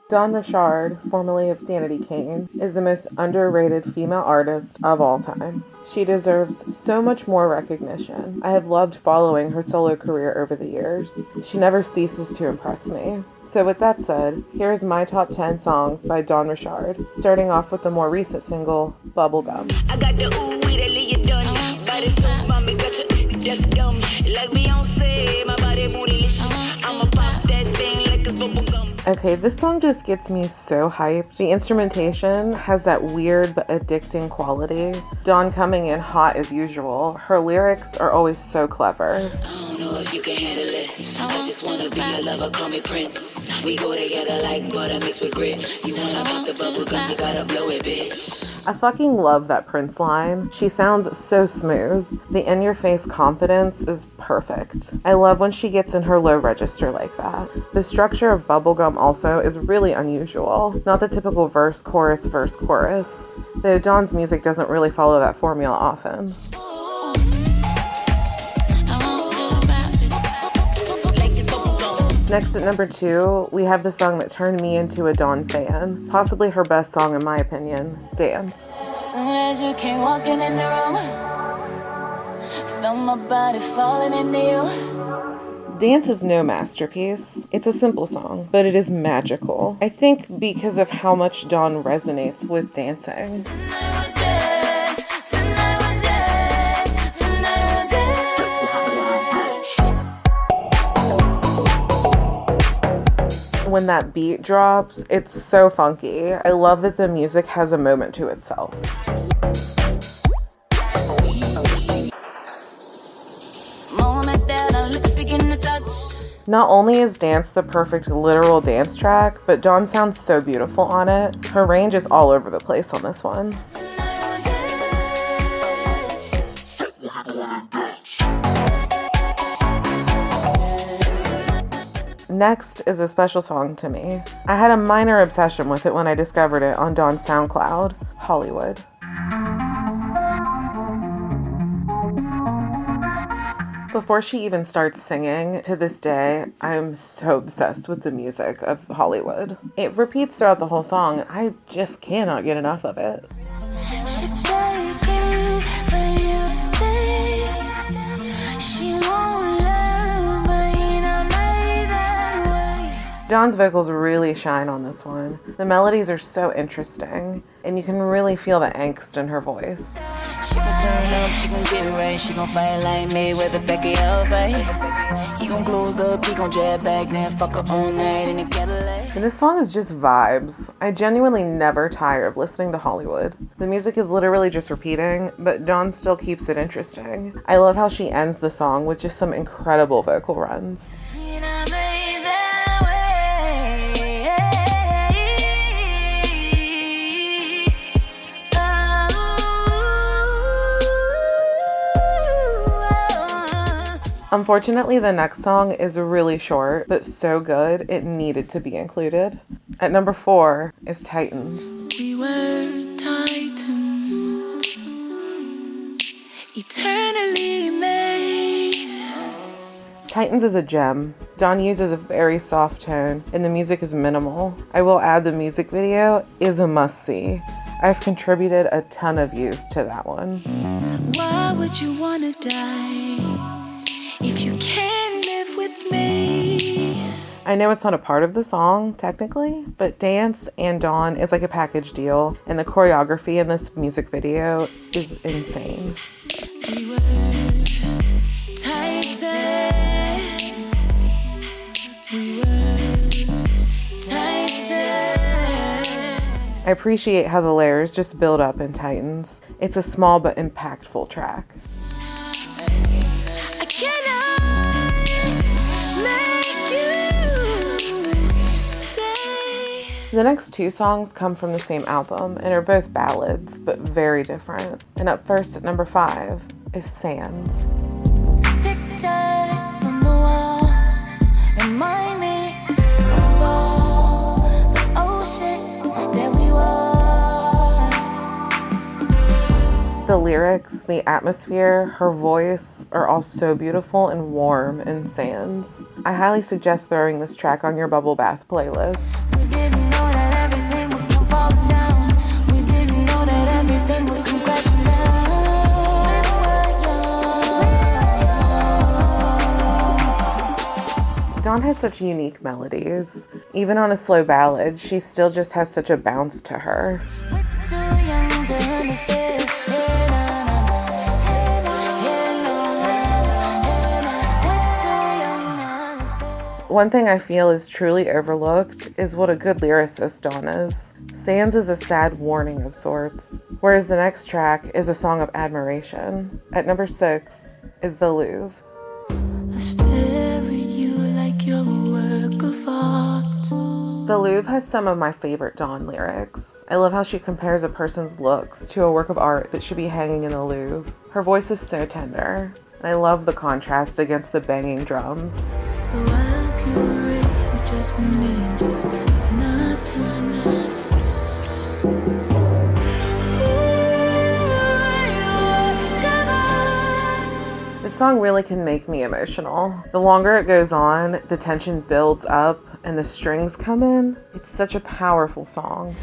Dawn Richard, formerly of Danity Kane, is the most underrated female artist of all time. She deserves so much more recognition. I have loved following her solo career over the years. She never ceases to impress me. So with that said, here is my top 10 songs by Dawn Richard, starting off with the more recent single, Bubblegum. I got the ooh wee that leave you done. Body so mommy got you just dumb. Like Beyonce, my body bootylicious. I'ma pop that thing like it's bubblegum. Okay, this song just gets me so hyped. The instrumentation has that weird but addicting quality. Dawn coming in hot as usual. Her lyrics are always so clever. I don't know if you can handle this. I just wanna be a lover, call me Prince. We go together like butter mixed with grits. You wanna pop the bubble gum, you gotta blow it, bitch. I fucking love that Prince line. She sounds so smooth. The in-your-face confidence is perfect. I love when she gets in her low register like that. The structure of Bubblegum also is really unusual. Not the typical verse, chorus, chorus. Though Dawn's music doesn't really follow that formula often. Next at number 2, we have the song that turned me into a Dawn fan. Possibly her best song in my opinion, Dance. Soon as you came walking in the room, felt my body falling into you. Dance is no masterpiece. It's a simple song, but it is magical. I think because of how much Dawn resonates with dancing. When that beat drops, it's so funky. I love that the music has a moment to itself. Not only is Dance the perfect literal dance track, but Dawn sounds so beautiful on it. Her range is all over the place on this one. Next is a special song to me. I had a minor obsession with it when I discovered it on Dawn's SoundCloud, Hollywood. Before she even starts singing, to this day, I'm so obsessed with the music of Hollywood. It repeats throughout the whole song, and I just cannot get enough of it. Dawn's vocals really shine on this one. The melodies are so interesting, and you can really feel the angst in her voice. She gon' turn up, she gon' get it right. She gon' fight like me with the Becky fight. He gon' close up, he gon' jab back, then fuck her all night in the Cadillac. And this song is just vibes. I genuinely never tire of listening to Hollywood. The music is literally just repeating, but Dawn still keeps it interesting. I love how she ends the song with just some incredible vocal runs. Unfortunately, the next song is really short, but so good, it needed to be included. At number 4 is Titans. We were titans, eternally made. Titans is a gem. Dawn uses a very soft tone, and the music is minimal. I will add the music video is a must-see. I've contributed a ton of views to that one. Why would you wanna die if you can't live with me? I know it's not a part of the song, technically, but Dance and Dawn is like a package deal, and the choreography in this music video is insane. We were titans. We were titans. I appreciate how the layers just build up in Titans. It's a small but impactful track. I cannot make you stay. The next 2 songs come from the same album and are both ballads, but very different. And up first at number 5 is Sands. Pictures on the wall remind me of all the ocean that we were. The lyrics, the atmosphere, her voice are all so beautiful and warm in Sands. I highly suggest throwing this track on your bubble bath playlist. We didn't know Dawn has such unique melodies. Even on a slow ballad, she still just has such a bounce to her. One thing I feel is truly overlooked is what a good lyricist Dawn is. Sands is a sad warning of sorts, whereas the next track is a song of admiration. At number 6 is The Louvre. I stare at you like you're a work of art. The Louvre has some of my favorite Dawn lyrics. I love how she compares a person's looks to a work of art that should be hanging in the Louvre. Her voice is so tender, and I love the contrast against the banging drums. So I'll curate you just for me, that's nothing. This song really can make me emotional. The longer it goes on, the tension builds up and the strings come in. It's such a powerful song.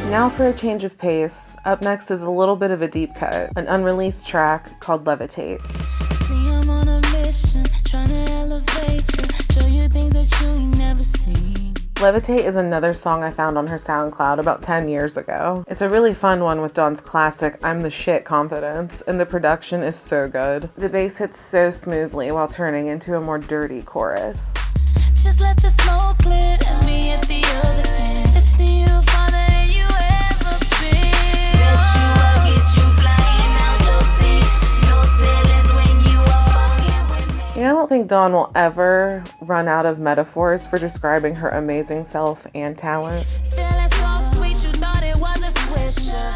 Now for a change of pace, up next is a little bit of a deep cut, an unreleased track called Levitate. See, I'm on a mission, trying to elevate you, show you things that you ain't never seen. Levitate is another song I found on her SoundCloud about 10 years ago. It's a really fun one with Dawn's classic I'm the shit confidence, and the production is so good. The bass hits so smoothly while turning into a more dirty chorus. Just let the smoke clear and be at the other end. Lifting you farther than you ever been. Set you up, get you flying out your seat. No ceilings when you are fucking with me. I don't think Dawn will ever run out of metaphors for describing her amazing self and talent. Feeling so sweet, you thought it was a swisher.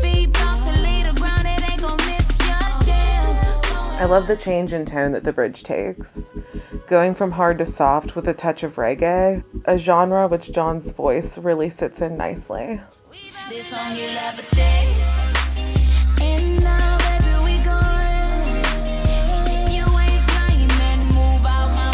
Feet bounce to lead the ground, it ain't gon' miss your damn. I love the change in tone that the bridge takes. Going from hard to soft with a touch of reggae, a genre which Dawn's voice really sits in nicely. This song you levitate. And now, baby, we going. If you ain't flying, then move out my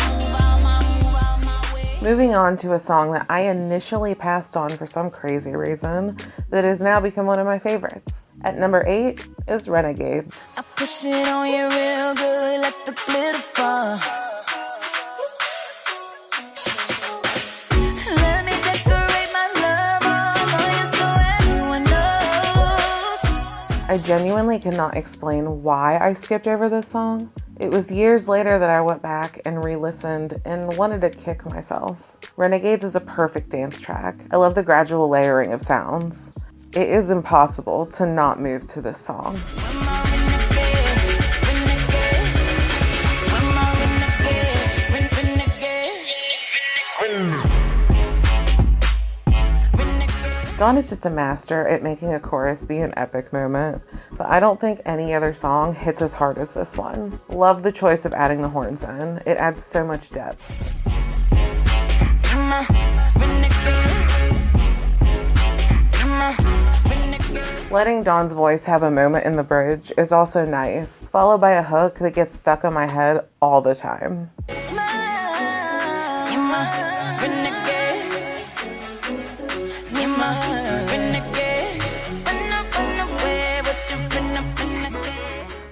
way. Moving on to a song that I initially passed on for some crazy reason that has now become one of my favorites. At number 8 is Renegades. I push it on you real good, let the glitter fall. Let me decorate my love on you so everyone knows. I genuinely cannot explain why I skipped over this song. It was years later that I went back and re-listened and wanted to kick myself. Renegades is a perfect dance track. I love the gradual layering of sounds. It is impossible to not move to this song. Dawn is just a master at making a chorus be an epic moment, but I don't think any other song hits as hard as this one. Love the choice of adding the horns in. It adds so much depth. Letting Dawn's voice have a moment in the bridge is also nice, followed by a hook that gets stuck in my head all the time.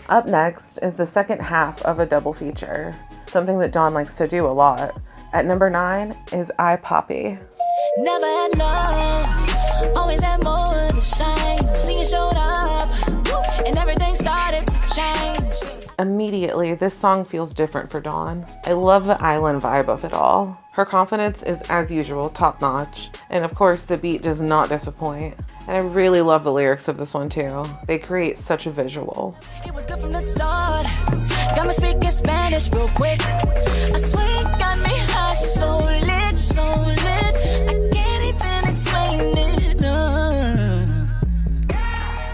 Up next is the second half of a double feature, something that Dawn likes to do a lot. At number 9 is I Poppy. Never had love, always had more to shine. When you showed up, and everything started to change. Immediately, this song feels different for Dawn. I love the island vibe of it all. Her confidence is, as usual, top-notch, and of course, the beat does not disappoint. And I really love the lyrics of this one too. They create such a visual. It was good from the start. Got me speaking Spanish real quick. I swear it got me hot, so lit, so lit. I can't even explain it.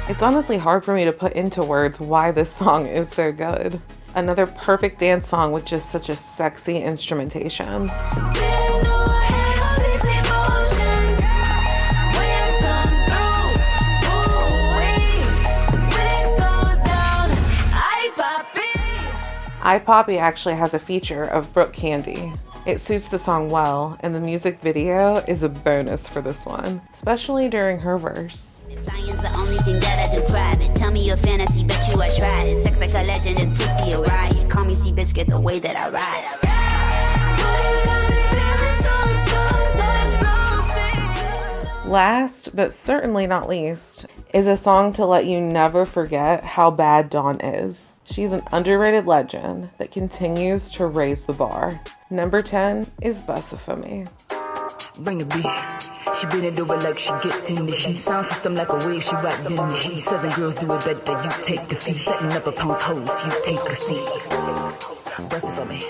It's honestly hard for me to put into words why this song is so good. Another perfect dance song with just such a sexy instrumentation. Didn't know I had all these emotions. When you come through, ooh, when it goes down, I pop it. I Poppy actually has a feature of Brooke Candy. It suits the song well, and the music video is a bonus for this one, especially during her verse. Science the only thing that I do private. Tell me your fantasy, bet you I tried it. Sex like a legend, is pussy a riot. Call me Seabiscuit the way that I ride. Last, but certainly not least, is a song to let you never forget how bad Dawn is. She's an underrated legend that continues to raise the bar. Number 10 is Bussa for Me. Bring the beat. She bend it over like she get in the heat. Sound system like a wave, she right in the heat. Southern girls do it better, you take the feet. Setting up a pound's hose, you take a seat. Bust it for me.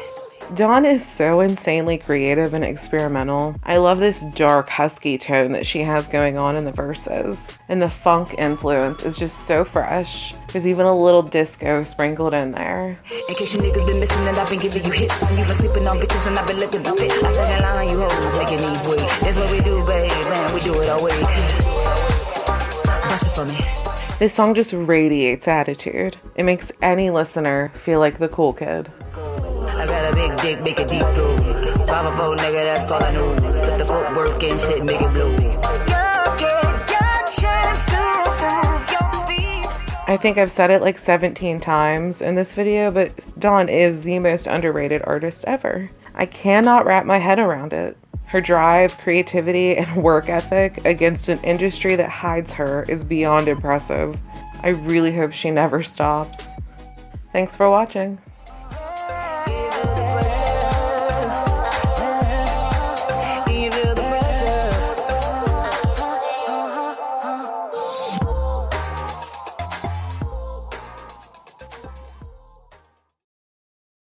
Dawn is so insanely creative and experimental. I love this dark, husky tone that she has going on in the verses. And the funk influence is just so fresh. There's even a little disco sprinkled in there. In case you niggas been missing and I've been giving you hits. And you been sleeping on bitches and I've been looking up it. I said in line, you hoes making these wait. That's what we do, babe, man, we do it our way. Bust it for me. This song just radiates attitude. It makes any listener feel like the cool kid. I got a big dick, make it deep blue. 5'4", nigga, that's all I know. Put the footwork and shit, make it blue. I think I've said it like 17 times in this video, but Dawn is the most underrated artist ever. I cannot wrap my head around it. Her drive, creativity, and work ethic against an industry that hides her is beyond impressive. I really hope she never stops. Thanks for watching.